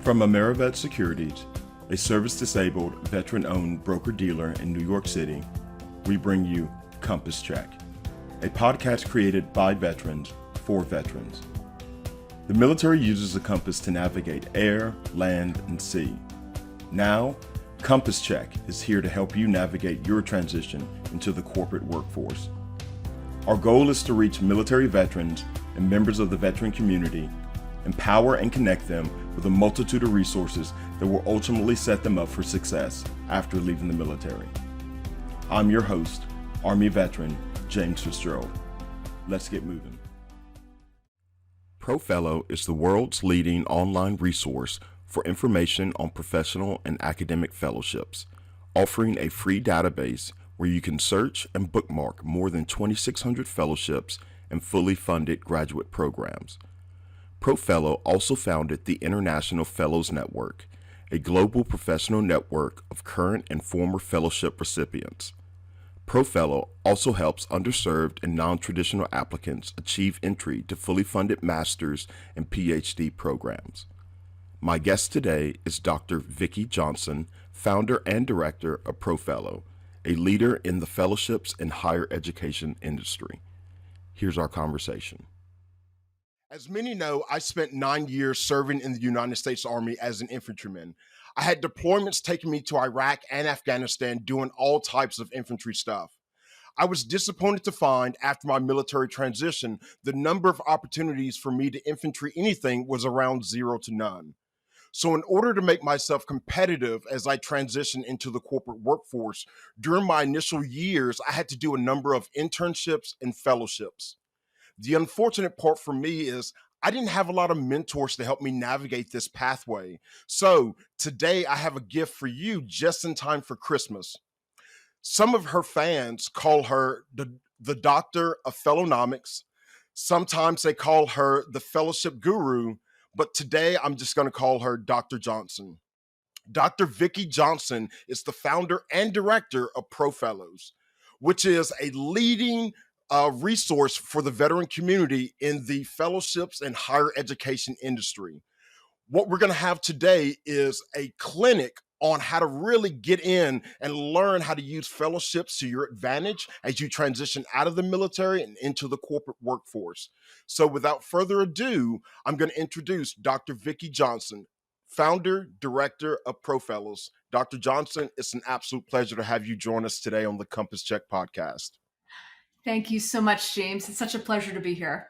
From AmeriVet Securities, a service-disabled, veteran-owned broker-dealer in New York City, we bring you Compass Check, a podcast created by veterans for veterans. The military uses a compass to navigate air, land, and sea. Now, Compass Check is here to help you navigate your transition into the corporate workforce. Our goal is to reach military veterans and members of the veteran community, empower and connect them with a multitude of resources that will ultimately set them up for success after leaving the military. I'm your host, Army veteran James Fitzgerald. Let's get moving. ProFellow is the world's leading online resource for information on professional and academic fellowships, offering a free database where you can search and bookmark more than 2,600 fellowships and fully funded graduate programs. ProFellow also founded the International Fellows Network, a global professional network of current and former fellowship recipients. ProFellow also helps underserved and non-traditional applicants achieve entry to fully funded master's and PhD programs. My guest today is Dr. Vicki Johnson, founder and director of ProFellow, a leader in the fellowships and higher education industry. Here's our conversation. As many know, I spent 9 years serving in the United States Army as an infantryman. I had deployments taking me to Iraq and Afghanistan doing all types of infantry stuff. I was disappointed to find after my military transition, the number of opportunities for me to infantry anything was around 0 to none. So in order to make myself competitive as I transitioned into the corporate workforce, during my initial years, I had to do a number of internships and fellowships. The unfortunate part for me is I didn't have a lot of mentors to help me navigate this pathway. So today I have a gift for you just in time for Christmas. Some of her fans call her the doctor of fellonomics. Sometimes they call her the fellowship guru, but today I'm just going to call her Dr. Johnson. Dr. Vicki Johnson is the founder and director of ProFellows, which is a leading resource for the veteran community in the fellowships and higher education industry. What we're going to have today is a clinic on how to really get in and learn how to use fellowships to your advantage as you transition out of the military and into the corporate workforce. So without further ado, I'm going to introduce Dr. Vicki Johnson, founder, director of ProFellows. Dr. Johnson, it's an absolute pleasure to have you join us today on the Compass Check podcast. Thank you so much, James. It's such a pleasure to be here.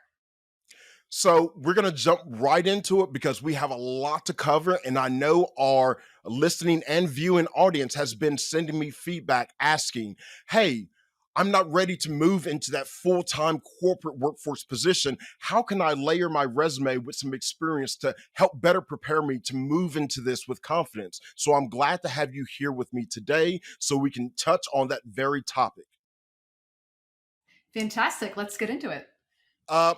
So we're going to jump right into it because we have a lot to cover. And I know our listening and viewing audience has been sending me feedback asking, hey, I'm not ready to move into that full-time corporate workforce position. How can I layer my resume with some experience to help better prepare me to move into this with confidence? So I'm glad to have you here with me today so we can touch on that very topic. Fantastic. Let's get into it.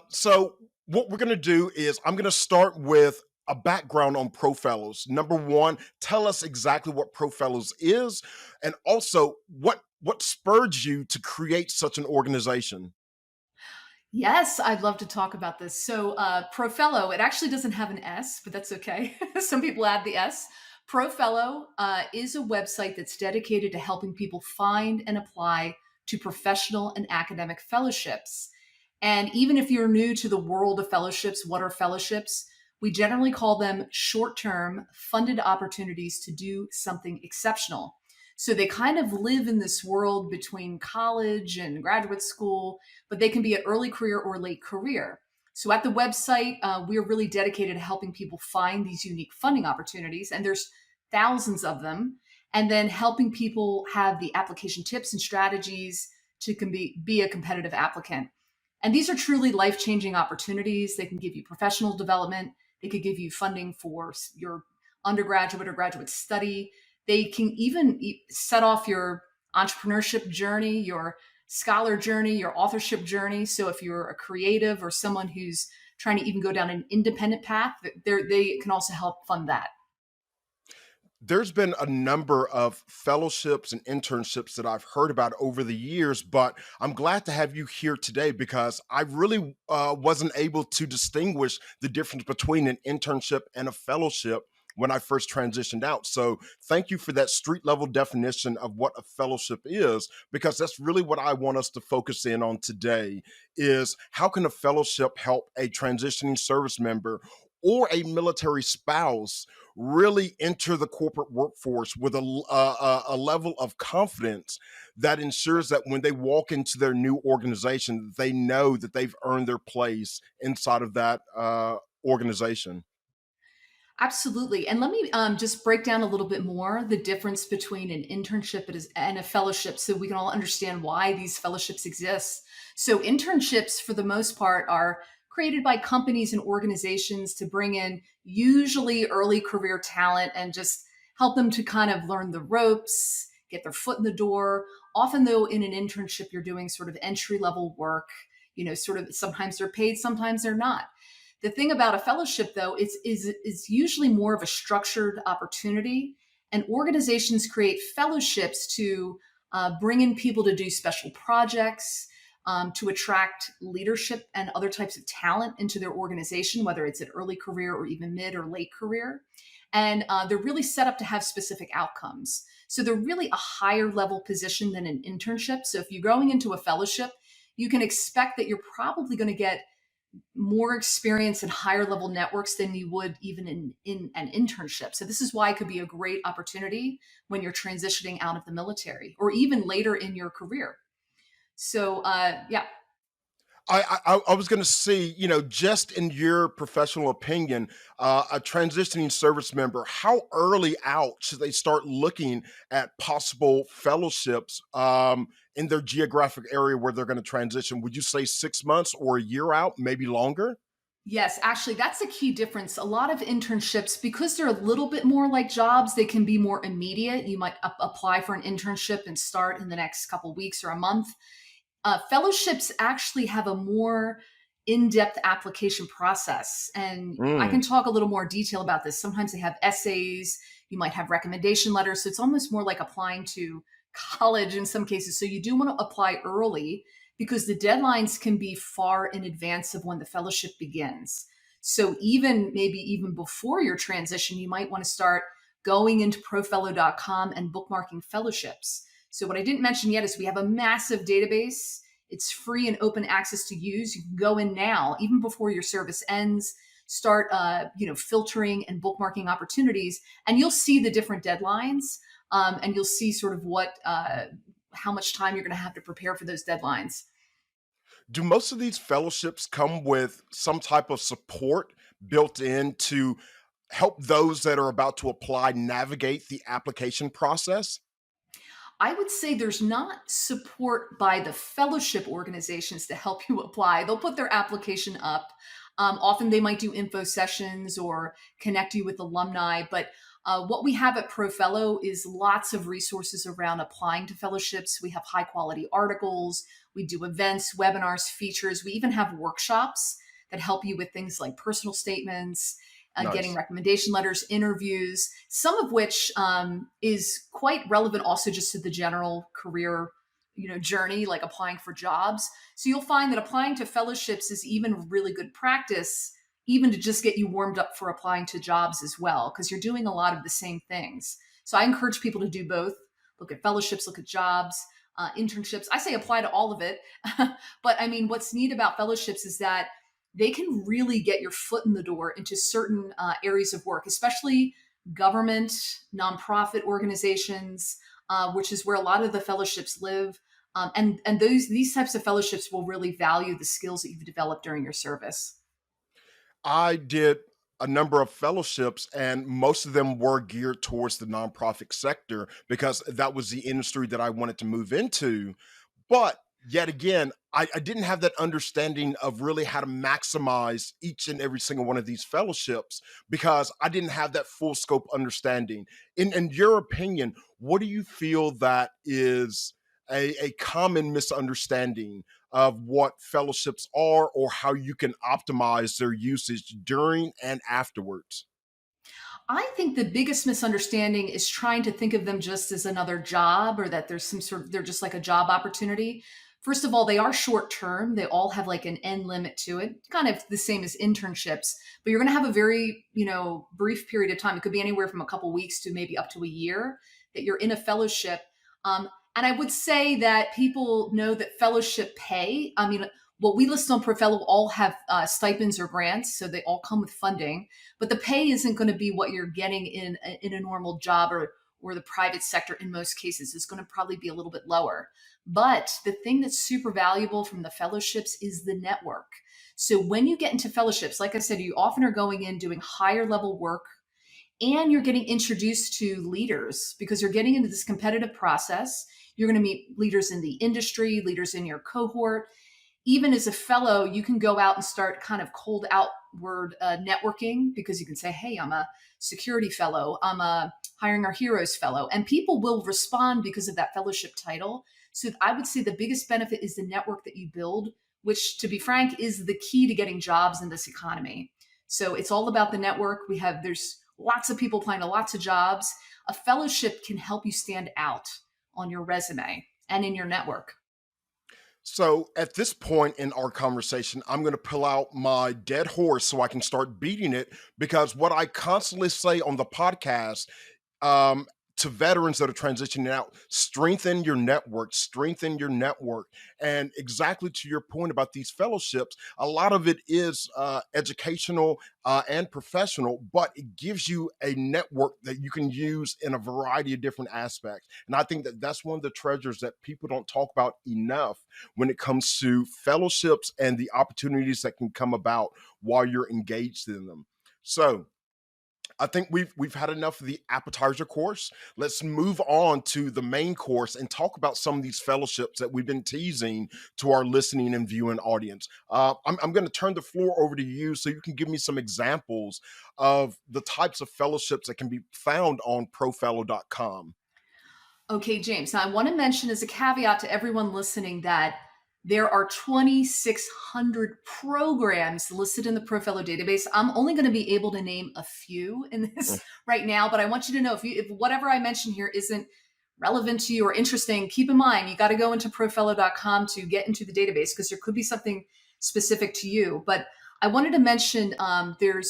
So what we're going to do is I'm going to start with a background on ProFellows. Number one, tell us exactly what ProFellows is, and also what spurred you to create such an organization. Yes, I'd love to talk about this. So ProFellow, it actually doesn't have an S, but that's okay. Some people add the S. ProFellow is a website that's dedicated to helping people find and apply to professional and academic fellowships. And even if you're new to the world of fellowships, what are fellowships? We generally call them short-term funded opportunities to do something exceptional. So they kind of live in this world between college and graduate school, but they can be an early career or late career. So at the website, we're really dedicated to helping people find these unique funding opportunities, and there's thousands of them, and then helping people have the application tips and strategies to be a competitive applicant. And these are truly life-changing opportunities. They can give you professional development. They could give you funding for your undergraduate or graduate study. They can even set off your entrepreneurship journey, your scholar journey, your authorship journey. So if you're a creative or someone who's trying to even go down an independent path, they can also help fund that. There's been a number of fellowships and internships that I've heard about over the years, but I'm glad to have you here today because I really wasn't able to distinguish the difference between an internship and a fellowship when I first transitioned out. So thank you for that street level definition of what a fellowship is, because that's really what I want us to focus in on today is how can a fellowship help a transitioning service member or a military spouse really enter the corporate workforce with a level of confidence that ensures that when they walk into their new organization, they know that they've earned their place inside of that organization. Absolutely. And let me just break down a little bit more the difference between an internship and a fellowship so we can all understand why these fellowships exist. So, internships, for the most part, are created by companies and organizations to bring in usually early career talent and just help them to kind of learn the ropes, get their foot in the door. Often, though, in an internship, you're doing sort of entry level work. Sort of sometimes they're paid, sometimes they're not. The thing about a fellowship, though, is usually more of a structured opportunity, and organizations create fellowships to bring in people to do special projects, to attract leadership and other types of talent into their organization, whether it's an early career or even mid or late career. And they're really set up to have specific outcomes. So they're really a higher level position than an internship. So if you're going into a fellowship, you can expect that you're probably going to get more experience in higher level networks than you would even in an internship. So this is why it could be a great opportunity when you're transitioning out of the military or even later in your career. So yeah. I was going to see, just in your professional opinion, a transitioning service member, how early out should they start looking at possible fellowships in their geographic area where they're going to transition? Would you say 6 months or a year out, maybe longer? Yes, actually, that's a key difference. A lot of internships, because they're a little bit more like jobs, they can be more immediate. You might apply for an internship and start in the next couple weeks or a month. Fellowships actually have a more in-depth application process, and I can Mm, talk a little more detail about this. Sometimes they have essays, you might have recommendation letters, so it's almost more like applying to college in some cases. So you do want to apply early because the deadlines can be far in advance of when the fellowship begins. So maybe even before your transition, you might want to start going into profellow.com and bookmarking fellowships. So what I didn't mention yet is we have a massive database. It's free and open access to use. You can go in now, even before your service ends, start filtering and bookmarking opportunities, and you'll see the different deadlines, and you'll see sort of what how much time you're going to have to prepare for those deadlines. do most of these fellowships come with some type of support built in to help those that are about to apply navigate the application process? I would say there's not support by the fellowship organizations to help you apply. They'll put their application up. Often they might do info sessions or connect you with alumni. But what we have at ProFellow is lots of resources around applying to fellowships. We have high quality articles, we do events, webinars, features. We even have workshops that help you with things like personal statements, getting Nice. recommendation letters, interviews, some of which is quite relevant also just to the general career, journey, like applying for jobs. So you'll find that applying to fellowships is even really good practice, even to just get you warmed up for applying to jobs as well, because you're doing a lot of the same things. So I encourage people to do both. Look at fellowships, look at jobs, internships. I say apply to all of it. But I mean, what's neat about fellowships is that they can really get your foot in the door into certain areas of work, especially government, nonprofit organizations, which is where a lot of the fellowships live. And these types of fellowships will really value the skills that you've developed during your service. I did a number of fellowships, and most of them were geared towards the nonprofit sector because that was the industry that I wanted to move into. But yet again, I didn't have that understanding of really how to maximize each and every single one of these fellowships because I didn't have that full scope understanding. In your opinion, what do you feel that is a common misunderstanding of what fellowships are or how you can optimize their usage during and afterwards? I think the biggest misunderstanding is trying to think of them just as another job or that there's some sort of, they're just like a job opportunity. First of all, they are short term. They all have like an end limit to it, kind of the same as internships, but you're going to have a very, brief period of time. It could be anywhere from a couple weeks to maybe up to a year that you're in a fellowship. And I would say that people know that fellowship pay, I mean, what we list on ProFellow all have stipends or grants, so they all come with funding. But the pay isn't going to be what you're getting in a normal job or the private sector in most cases. It's going to probably be a little bit lower. But the thing that's super valuable from the fellowships is the network. So when you get into fellowships, like I said, you often are going in doing higher level work and you're getting introduced to leaders because you're getting into this competitive process. You're going to meet leaders in the industry, leaders in your cohort. Even as a fellow, you can go out and start kind of cold outward networking because you can say, hey, I'm a security fellow, I'm a hiring our heroes fellow, and people will respond because of that fellowship title. So I would say the biggest benefit is the network that you build, which, to be frank, is the key to getting jobs in this economy. So it's all about the network. There's lots of people applying to lots of jobs. A fellowship can help you stand out on your resume and in your network. So at this point in our conversation, I'm going to pull out my dead horse so I can start beating it because what I constantly say on the podcast, um, to veterans that are transitioning out, strengthen your network. And exactly to your point about these fellowships, a lot of it is educational and professional, but it gives you a network that you can use in a variety of different aspects. And I think that that's one of the treasures that people don't talk about enough when it comes to fellowships and the opportunities that can come about while you're engaged in them. So, I think we've had enough of the appetizer course. Let's move on to the main course and talk about some of these fellowships that we've been teasing to our listening and viewing audience. I'm going to turn the floor over to you so you can give me some examples of the types of fellowships that can be found on profellow.com. Okay, James. Now, I want to mention as a caveat to everyone listening that there are 2,600 programs listed in the ProFellow database. I'm only going to be able to name a few in this right now, but I want you to know if whatever I mention here isn't relevant to you or interesting, keep in mind you got to go into profellow.com to get into the database because there could be something specific to you. But I wanted to mention there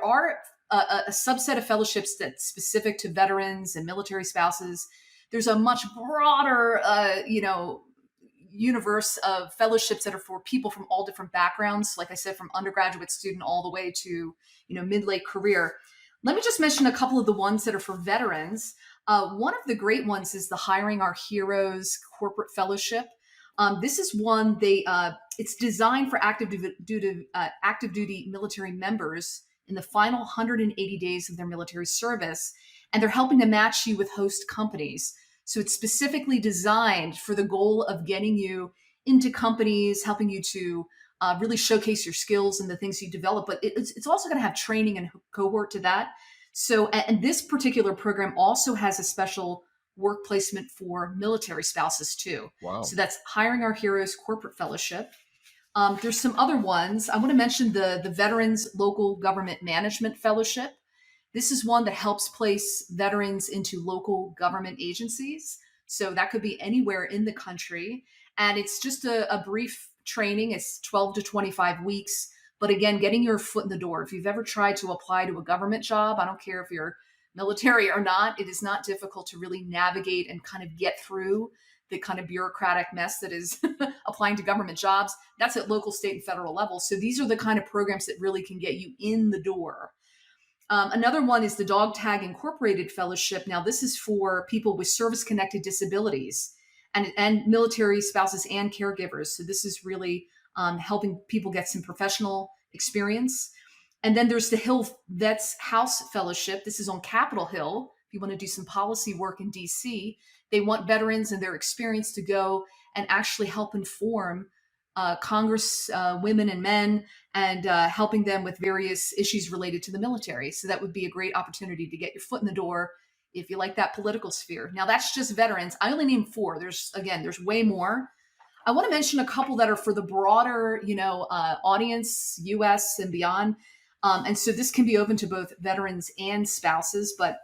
are a subset of fellowships that's specific to veterans and military spouses. There's a much broader, universe of fellowships that are for people from all different backgrounds. Like I said, from undergraduate student all the way to, mid-late career. Let me just mention a couple of the ones that are for veterans. One of the great ones is the Hiring Our Heroes Corporate Fellowship. This is one it's designed for active duty military members in the final 180 days of their military service, and they're helping to match you with host companies. So it's specifically designed for the goal of getting you into companies, helping you to really showcase your skills and the things you develop. But it's also going to have training and cohort to that. So, and this particular program also has a special work placement for military spouses too. Wow. So that's Hiring Our Heroes Corporate Fellowship. There's some other ones. I want to mention the Veterans Local Government Management Fellowship. This is one that helps place veterans into local government agencies. So that could be anywhere in the country. And it's just a brief training. It's 12 to 25 weeks. But again, getting your foot in the door. If you've ever tried to apply to a government job, I don't care if you're military or not, it is not difficult to really navigate and kind of get through the kind of bureaucratic mess that is applying to government jobs. That's at local, state, and federal level. So these are the kind of programs that really can get you in the door. Another one is the Dog Tag Incorporated Fellowship. Now, this is for people with service-connected disabilities and military spouses and caregivers. So this is really helping people get some professional experience. And then there's the Hill Vets House Fellowship. This is on Capitol Hill. If you want to do some policy work in DC, they want veterans and their experience to go and actually help inform Congress, women and men, and helping them with various issues related to the military. So that would be a great opportunity to get your foot in the door if you like that political sphere. Now that's just veterans. I only named 4. There's way more. I want to mention a couple that are for the broader, audience, U.S. and beyond. And so this can be open to both veterans and spouses. But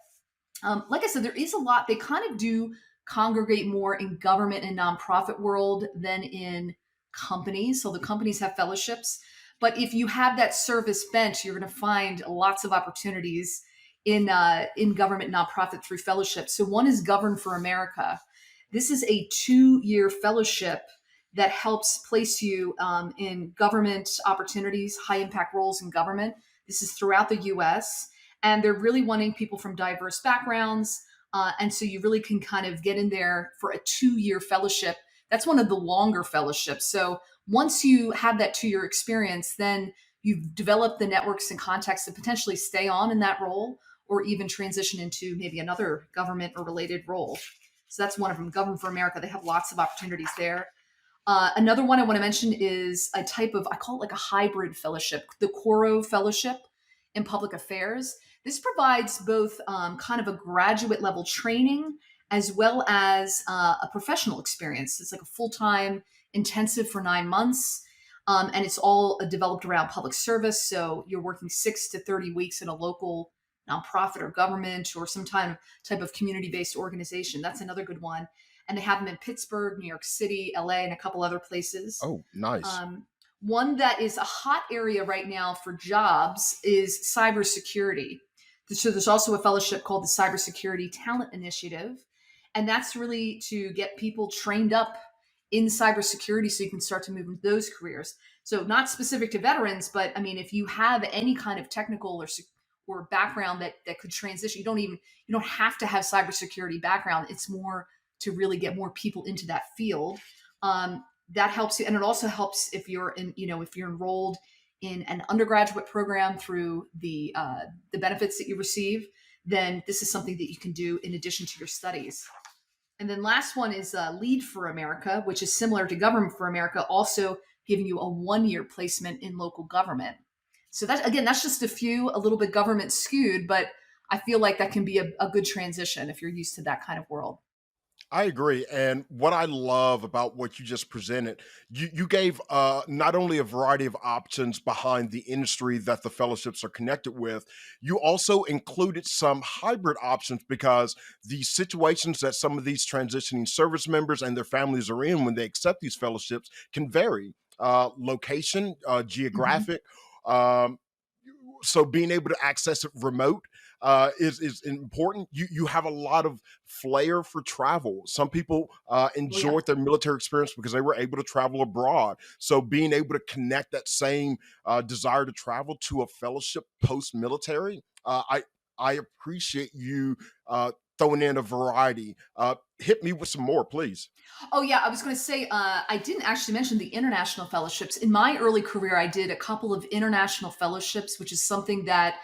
like I said, there is a lot. They kind of do congregate more in government and nonprofit world than in companies. So the companies have fellowships, but if you have that service bent, you're going to find lots of opportunities in government nonprofit through fellowships. So one is Govern for America. This is a 2-year fellowship that helps place you in government opportunities, high impact roles in government. This is throughout the US, and they're really wanting people from diverse backgrounds. And so you really can kind of get in there for a 2-year fellowship. That's one of the longer fellowships. So once you have that 2-year experience, then you've developed the networks and contacts to potentially stay on in that role or even transition into maybe another government or related role. So that's one of them, Govern for America. They have lots of opportunities there. Another one I want to mention is a type of, I call it like a hybrid fellowship, the Coro Fellowship in Public Affairs. This provides both kind of a graduate level training as well as a professional experience. It's like a full time intensive for 9 months. And it's all developed around public service. So you're working 6 to 30 weeks in a local nonprofit or government or some type of community based organization. That's another good one. And they have them in Pittsburgh, New York City, LA, and a couple other places. Oh, nice. One that is a hot area right now for jobs is cybersecurity. So there's also a fellowship called the Cybersecurity Talent Initiative. And that's really to get people trained up in cybersecurity so you can start to move into those careers. So not specific to veterans, but I mean, if you have any kind of technical or background that could transition, you don't have to have cybersecurity background. It's more to really get more people into that field. That helps you, and it also helps if you're if you're enrolled in an undergraduate program through the benefits that you receive. Then this is something that you can do in addition to your studies. And then last one is Lead for America, which is similar to Govern for America, also giving you a 1-year placement in local government. So that again, that's just a little bit government skewed, but I feel like that can be a good transition if you're used to that kind of world. I agree. And what I love about what you just presented, you gave not only a variety of options behind the industry that the fellowships are connected with, you also included some hybrid options because the situations that some of these transitioning service members and their families are in when they accept these fellowships can vary. Location, Mhm. geographic. Um, so being able to access it remote is important. You have a lot of flair for travel. Some people Oh yeah. enjoyed their military experience because they were able to travel abroad. So being able to connect that same desire to travel to a fellowship post military, I appreciate you throwing in a variety. Hit me with some more, please. Oh, yeah. I was going to say, I didn't actually mention the international fellowships. In my early career, I did a couple of international fellowships, which is something that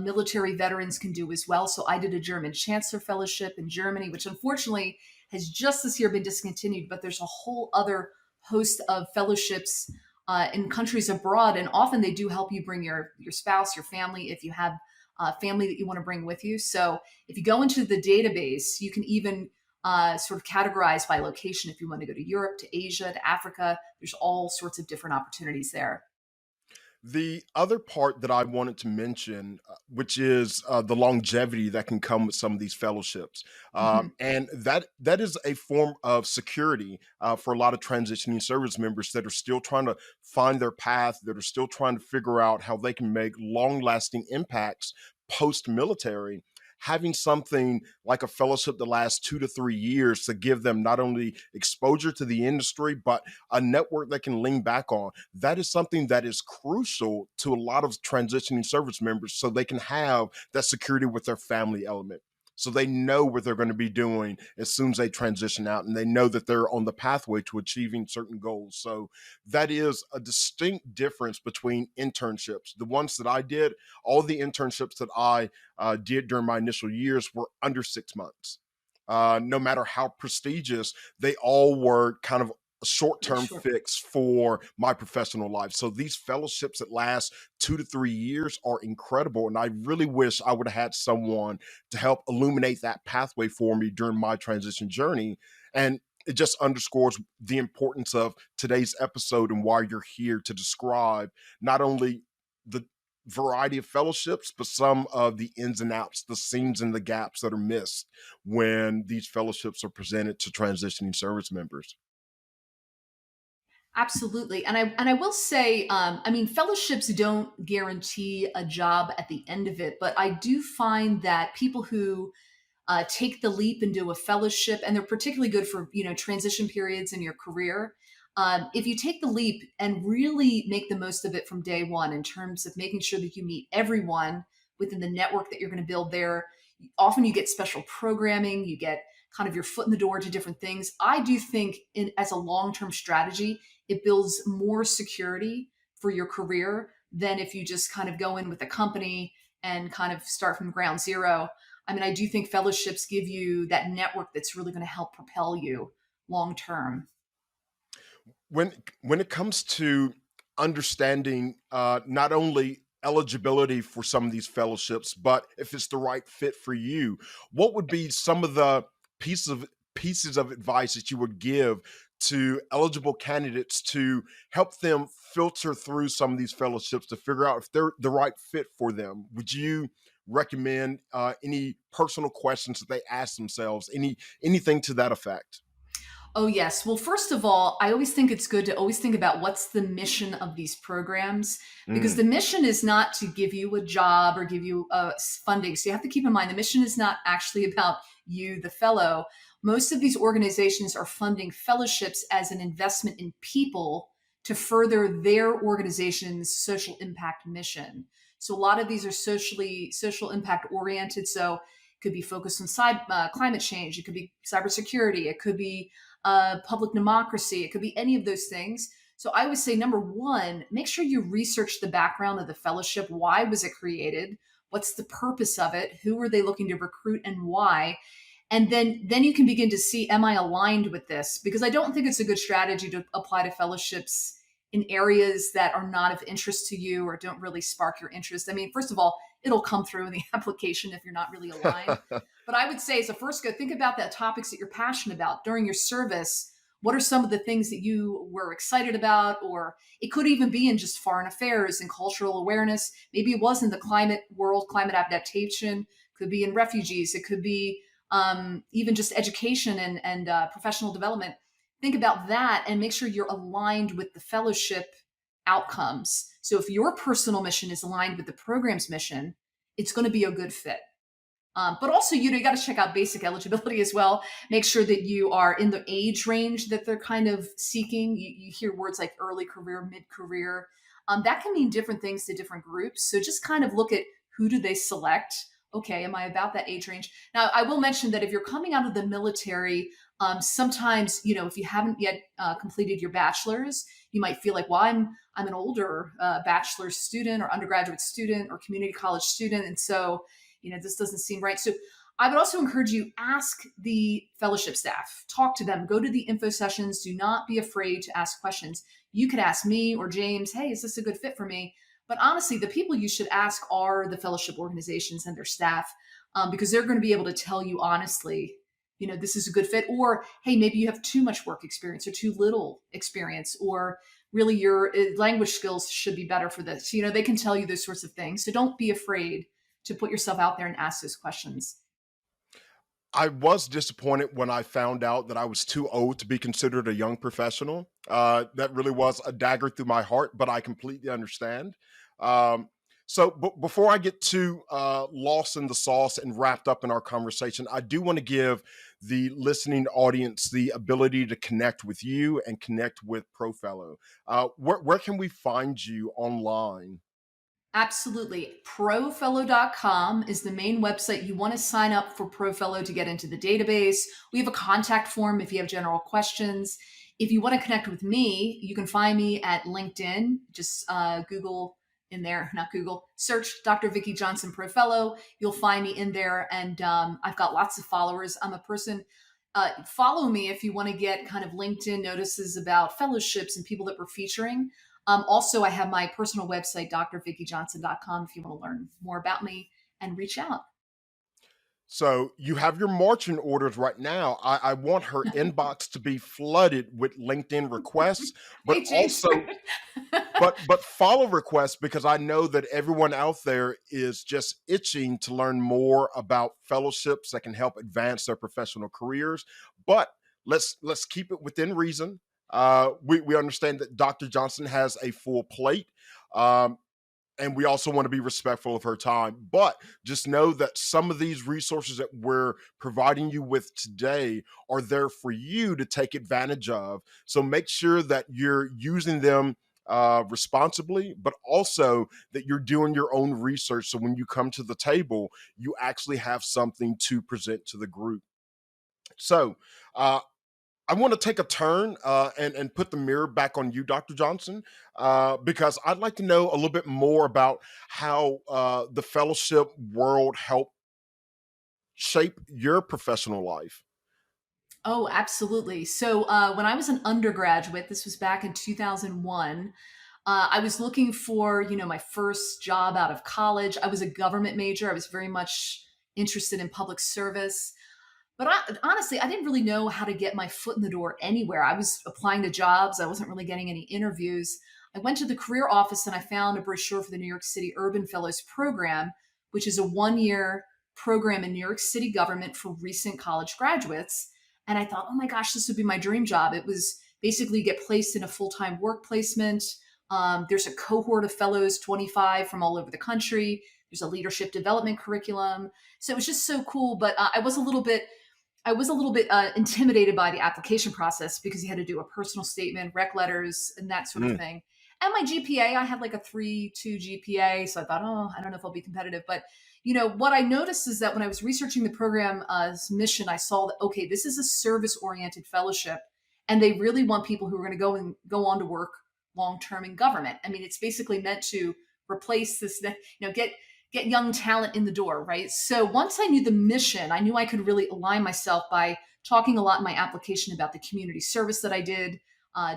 military veterans can do as well. So I did a German Chancellor Fellowship in Germany, which unfortunately has just this year been discontinued, but there's a whole other host of fellowships in countries abroad. And often they do help you bring your spouse, your family, if you have family that you want to bring with you. So if you go into the database, you can even sort of categorized by location. If you want to go to Europe, to Asia, to Africa, there's all sorts of different opportunities there. The other part that I wanted to mention, which is the longevity that can come with some of these fellowships, Mhm. and that is a form of security for a lot of transitioning service members that are still trying to find their path, that are still trying to figure out how they can make long-lasting impacts post-military. Having something like a fellowship that lasts 2 to 3 years to give them not only exposure to the industry but a network they can lean back on, that is something that is crucial to a lot of transitioning service members so they can have that security with their family element. So they know what they're going to be doing as soon as they transition out and they know that they're on the pathway to achieving certain goals. So that is a distinct difference between internships. The ones that I did, all the internships that I did during my initial years were under 6 months. No matter how prestigious, they all were kind of a Yeah, short-term sure. fix for my professional life. So these fellowships that last 2 to 3 years are incredible. And I really wish I would have had someone to help illuminate that pathway for me during my transition journey. And it just underscores the importance of today's episode and why you're here to describe not only the variety of fellowships, but some of the ins and outs, the seams and the gaps that are missed when these fellowships are presented to transitioning service members. Absolutely. And I will say, I mean, fellowships don't guarantee a job at the end of it, but I do find that people who take the leap and do a fellowship, and they're particularly good for transition periods in your career. If you take the leap and really make the most of it from day one, in terms of making sure that you meet everyone within the network that you're going to build there, often you get special programming, you get kind of your foot in the door to different things. I do think, as a long-term strategy, it builds more security for your career than if you just kind of go in with a company and kind of start from ground zero. I mean, I do think fellowships give you that network that's really going to help propel you long term. When it comes to understanding not only eligibility for some of these fellowships, but if it's the right fit for you, what would be some of the pieces of pieces of advice that you would give to eligible candidates to help them filter through some of these fellowships to figure out if they're the right fit for them? Would you recommend any personal questions that they ask themselves, anything to that effect? Oh, yes. Well, first of all, I always think it's good to always think about what's the mission of these programs, because Mm. the mission is not to give you a job or give you funding. So you have to keep in mind the mission is not actually about you, the fellow. Most of these organizations are funding fellowships as an investment in people to further their organization's social impact mission. So a lot of these are social impact oriented. So it could be focused on climate change. It could be cybersecurity. It could be public democracy. It could be any of those things. So I would say, number one, make sure you research the background of the fellowship. Why was it created? What's the purpose of it? Who are they looking to recruit and why? And then you can begin to see, am I aligned with this? Because I don't think it's a good strategy to apply to fellowships in areas that are not of interest to you or don't really spark your interest. I mean, first of all, it'll come through in the application if you're not really aligned. But I would say, as a first go, think about the topics that you're passionate about during your service. What are some of the things that you were excited about? Or it could even be in just foreign affairs and cultural awareness. Maybe it was in the climate world, climate adaptation, could be in refugees. It could be even just education and professional development. Think about that and make sure you're aligned with the fellowship outcomes. So if your personal mission is aligned with the program's mission, it's going to be a good fit. But also, you got to check out basic eligibility as well. Make sure that you are in the age range that they're kind of seeking. You hear words like early career, mid career. That can mean different things to different groups. So just kind of look at who do they select. Okay, am I about that age range? Now, I will mention that if you're coming out of the military, sometimes if you haven't yet completed your bachelor's, you might feel like, well, I'm an older bachelor's student or undergraduate student or community college student, and so this doesn't seem right. So I would also encourage you, ask the fellowship staff, talk to them, go to the info sessions. Do not be afraid to ask questions. You could ask me or James, hey, is this a good fit for me? But honestly, the people you should ask are the fellowship organizations and their staff, because they're going to be able to tell you honestly, this is a good fit, or hey, maybe you have too much work experience or too little experience, or really your language skills should be better for this. They can tell you those sorts of things. So don't be afraid to put yourself out there and ask those questions. I was disappointed when I found out that I was too old to be considered a young professional. That really was a dagger through my heart, but I completely understand. Um, before I get too lost in the sauce and wrapped up in our conversation, I do want to give the listening audience the ability to connect with you and connect with ProFellow. Where can we find you online? Absolutely. ProFellow.com is the main website. You want to sign up for ProFellow to get into the database. We have a contact form if you have general questions. If you want to connect with me, you can find me at LinkedIn. Just Google in there, not Google, search Dr. Vicki Johnson ProFellow. You'll find me in there. And I've got lots of followers. I'm a person. Follow me if you want to get kind of LinkedIn notices about fellowships and people that we're featuring. Also, I have my personal website, drvickijohnson.com, if you want to learn more about me and reach out. So you have your marching orders right now. I want her inbox to be flooded with LinkedIn requests, but Hey, James. also but follow requests, because I know that everyone out there is just itching to learn more about fellowships that can help advance their professional careers. But let's keep it within reason. We understand that Dr. Johnson has a full plate. Um, and we also want to be respectful of her time. But just know that some of these resources that we're providing you with today are there for you to take advantage of. So make sure that you're using them responsibly, but also that you're doing your own research. So when you come to the table, you actually have something to present to the group. So, uh, I want to take a turn and put the mirror back on you, Dr. Johnson, because I'd like to know a little bit more about how the fellowship world helped shape your professional life. Oh, absolutely. So when I was an undergraduate, this was back in 2001. I was looking for, my first job out of college. I was a government major. I was very much interested in public service. But honestly, I didn't really know how to get my foot in the door anywhere. I was applying to jobs. I wasn't really getting any interviews. I went to the career office and I found a brochure for the New York City Urban Fellows Program, which is a 1 year program in New York City government for recent college graduates. And I thought, oh my gosh, this would be my dream job. It was basically get placed in a full time work placement. There's a cohort of fellows, 25 from all over the country. There's a leadership development curriculum. So it was just so cool. But I was a little bit intimidated by the application process because you had to do a personal statement, rec letters, and that sort of Mm. thing. And my GPA, I had like a 3.2 GPA, so I thought, oh, I don't know if I'll be competitive. But what I noticed is that when I was researching the program's mission, I saw that okay, this is a service-oriented fellowship, and they really want people who are going to go on to work long term in government. I mean, it's basically meant to replace this, get young talent in the door, right? So once I knew the mission, I knew I could really align myself by talking a lot in my application about the community service that I did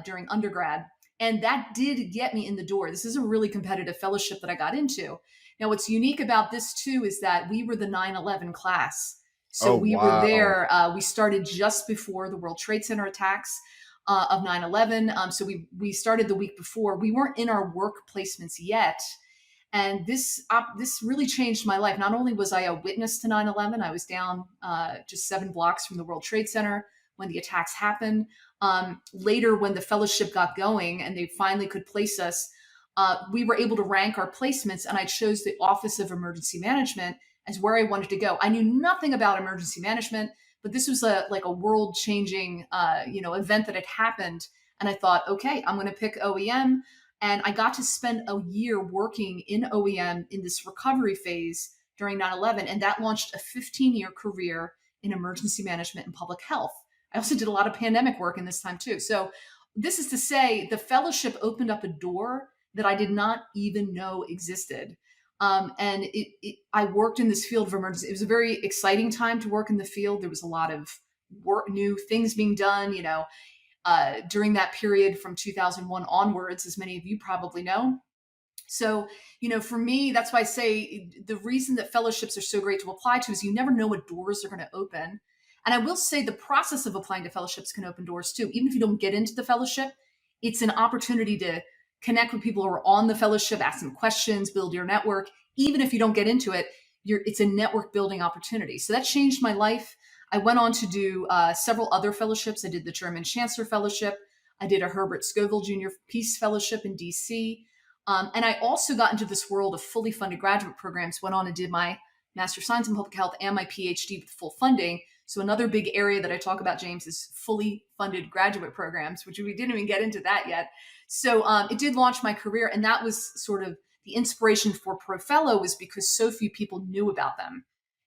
during undergrad. And that did get me in the door. This is a really competitive fellowship that I got into. Now, what's unique about this too is that we were the 9/11 class. So Oh, we were wow. there. We started just before the World Trade Center attacks of 9/11. So we started the week before. We weren't in our work placements yet, and this really changed my life. Not only was I a witness to 9/11, I was down just 7 blocks from the World Trade Center when the attacks happened. Later, when the fellowship got going and they finally could place us, we were able to rank our placements, and I chose the Office of Emergency Management as where I wanted to go. I knew nothing about emergency management, but this was like a world changing event that had happened, and I thought, okay, I'm going to pick OEM. And I got to spend a year working in OEM in this recovery phase during 9/11. And that launched a 15-year career in emergency management and public health. I also did a lot of pandemic work in this time too. So, this is to say, the fellowship opened up a door that I did not even know existed. And I worked in this field of emergency. It was a very exciting time to work in the field. There was a lot of work, new things being done, during that period from 2001 onwards, as many of you probably know. So, for me, that's why I say the reason that fellowships are so great to apply to is you never know what doors are going to open. And I will say the process of applying to fellowships can open doors too. Even if you don't get into the fellowship, it's an opportunity to connect with people who are on the fellowship, ask them questions, build your network. Even if you don't get into it, it's a network building opportunity. So that changed my life. I went on to do several other fellowships. I did the German Chancellor Fellowship. I did a Herbert Scoville Jr. Peace Fellowship in DC. And I also got into this world of fully funded graduate programs, went on and did my Master of Science in Public Health and my PhD with full funding. So another big area that I talk about, James, is fully funded graduate programs, which we didn't even get into that yet. So it did launch my career. And that was sort of the inspiration for ProFellow, was because so few people knew about them.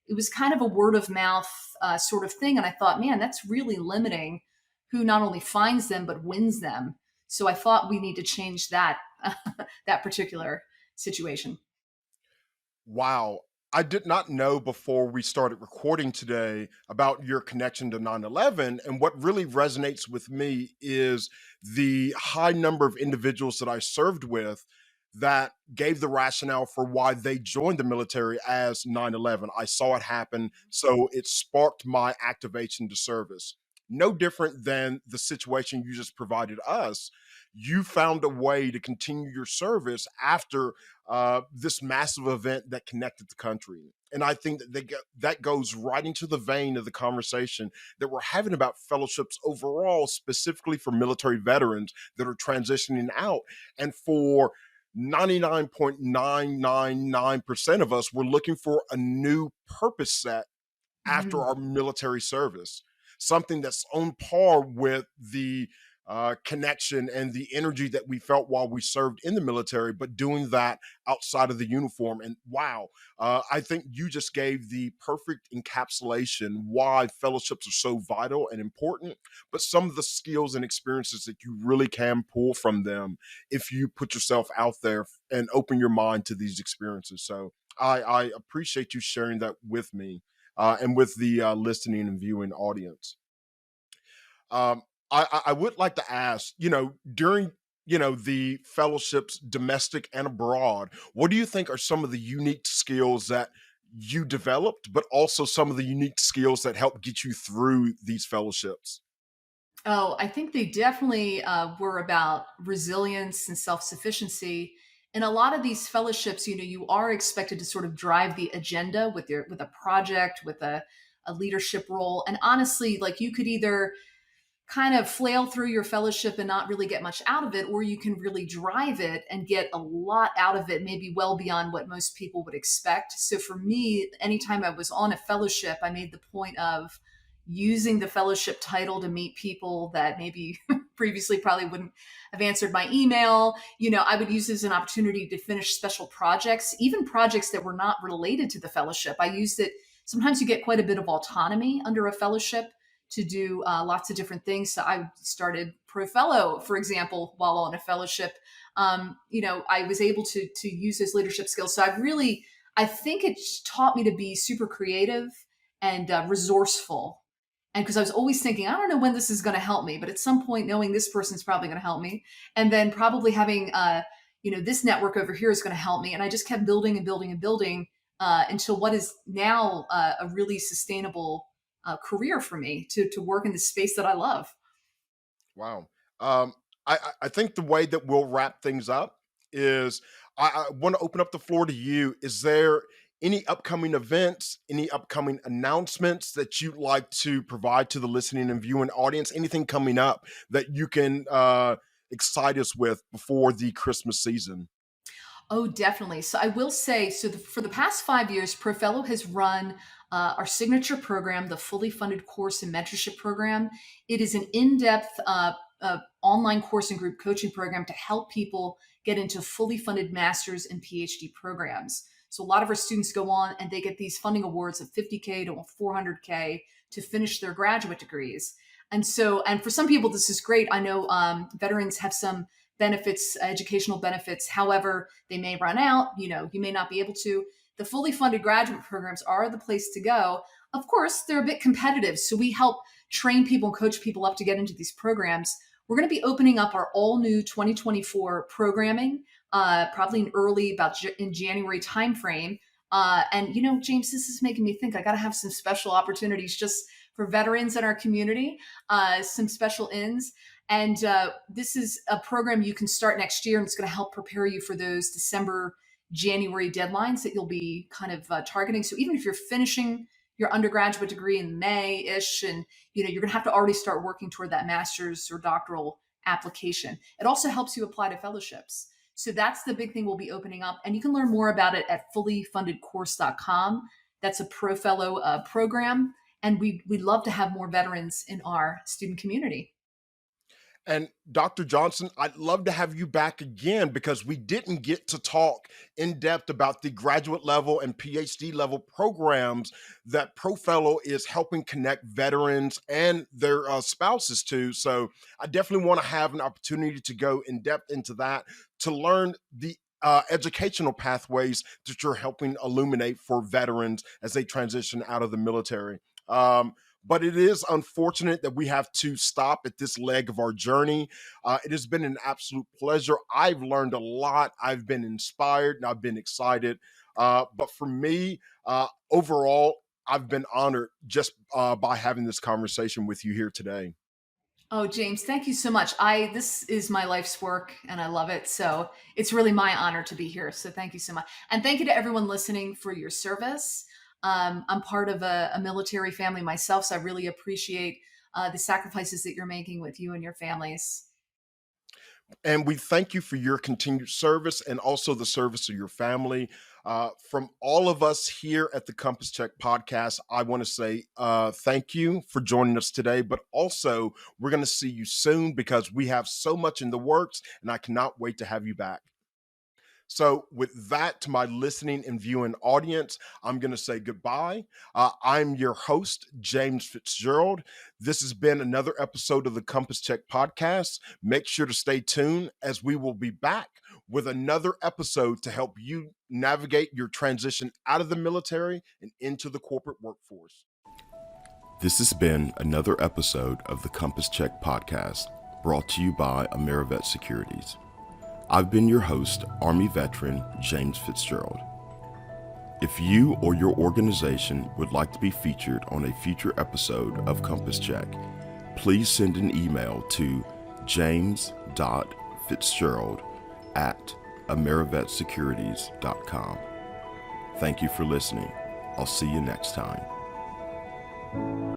It was kind of a word of mouth sort of thing. And I thought, man, that's really limiting who not only finds them, but wins them. So I thought we need to change that, that particular situation. Wow. I did not know before we started recording today about your connection to 9/11. And what really resonates with me is the high number of individuals that I served with that gave the rationale for why they joined the military as 9/11. I saw it happen, so it sparked my activation to service. No different than the situation you just provided us. you found a way to continue your service after this massive event that connected the country. And I think that goes right into the vein of the conversation that we're having about fellowships overall, specifically for military veterans that are transitioning out. And for 99.999% of us, we're looking for a new purpose set after Mhm. our military service, something that's on par with the connection and the energy that we felt while we served in the military, but doing that outside of the uniform. And wow, I think you just gave the perfect encapsulation why fellowships are so vital and important, but some of the skills and experiences that you really can pull from them if you put yourself out there and open your mind to these experiences. So I appreciate you sharing that with me and with the listening and viewing audience. Um, I would like to ask, during the fellowships, domestic and abroad, what do you think are some of the unique skills that you developed, but also some of the unique skills that help get you through these fellowships? Oh, I think they definitely were about resilience and self sufficiency. In a lot of these fellowships, you are expected to sort of drive the agenda with a project, with a leadership role. And honestly, like you could either kind of flail through your fellowship and not really get much out of it, or you can really drive it and get a lot out of it, maybe well beyond what most people would expect. So for me, anytime I was on a fellowship, I made the point of using the fellowship title to meet people that maybe previously probably wouldn't have answered my email. I would use it as an opportunity to finish special projects, even projects that were not related to the fellowship. I used it. Sometimes you get quite a bit of autonomy under a fellowship to do lots of different things. So I started ProFellow, for example, while on a fellowship. I was able to use those leadership skills. So I think it's taught me to be super creative and resourceful. And because I was always thinking, I don't know when this is going to help me, but at some point, knowing this person's probably going to help me, and then probably having this network over here is going to help me. And I just kept building and building and building until what is now a really sustainable career for me to work in the space that I love. Wow. Um, I think the way that we'll wrap things up is I want to open up the floor to you. Is there any upcoming events, any upcoming announcements that you'd like to provide to the listening and viewing audience? Anything coming up that you can excite us with before the Christmas season? Oh, definitely. So I will say, for the past 5 years, ProFellow has run our signature program, the fully funded course and mentorship program. It is an in-depth online course and group coaching program to help people get into fully funded master's and PhD programs. So a lot of our students go on and they get these funding awards of 50K to 400K to finish their graduate degrees. And for some people, this is great. I know veterans have some benefits, educational benefits. However, they may run out, you may not be able to. The fully funded graduate programs are the place to go. Of course, they're a bit competitive. So we help train people and coach people up to get into these programs. We're going to be opening up our all new 2024 programming, probably in January timeframe. James, this is making me think I got to have some special opportunities just for veterans in our community, some special ins. And this is a program you can start next year, and it's going to help prepare you for those December, January deadlines that you'll be kind of targeting. So even if you're finishing your undergraduate degree in May-ish, and you're going to have to already start working toward that master's or doctoral application. It also helps you apply to fellowships. So that's the big thing we'll be opening up, and you can learn more about it at fullyfundedcourse.com. That's a ProFellow program, and we'd love to have more veterans in our student community. And Dr. Johnson, I'd love to have you back again because we didn't get to talk in depth about the graduate level and PhD level programs that ProFellow is helping connect veterans and their spouses to. So I definitely want to have an opportunity to go in depth into that to learn the educational pathways that you're helping illuminate for veterans as they transition out of the military. But it is unfortunate that we have to stop at this leg of our journey. It has been an absolute pleasure. I've learned a lot. I've been inspired and I've been excited. But for me, overall, I've been honored just by having this conversation with you here today. Oh, James, thank you so much. This is my life's work and I love it. So it's really my honor to be here. So thank you so much. And thank you to everyone listening for your service. I'm part of a military family myself, so I really appreciate the sacrifices that you're making with you and your families. And we thank you for your continued service and also the service of your family. From all of us here at the Compass Check podcast, I want to say thank you for joining us today. But also, we're going to see you soon because we have so much in the works, and I cannot wait to have you back. So, with that, to my listening and viewing audience, I'm going to say goodbye. I'm your host, James Fitzgerald. This has been another episode of the Compass Check podcast. Make sure to stay tuned as we will be back with another episode to help you navigate your transition out of the military and into the corporate workforce. This has been another episode of the Compass Check podcast, brought to you by AmeriVet Securities. I've been your host, Army veteran James Fitzgerald. If you or your organization would like to be featured on a future episode of Compass Check, please send an email to james.fitzgerald@amerivetsecurities.com. Thank you for listening. I'll see you next time.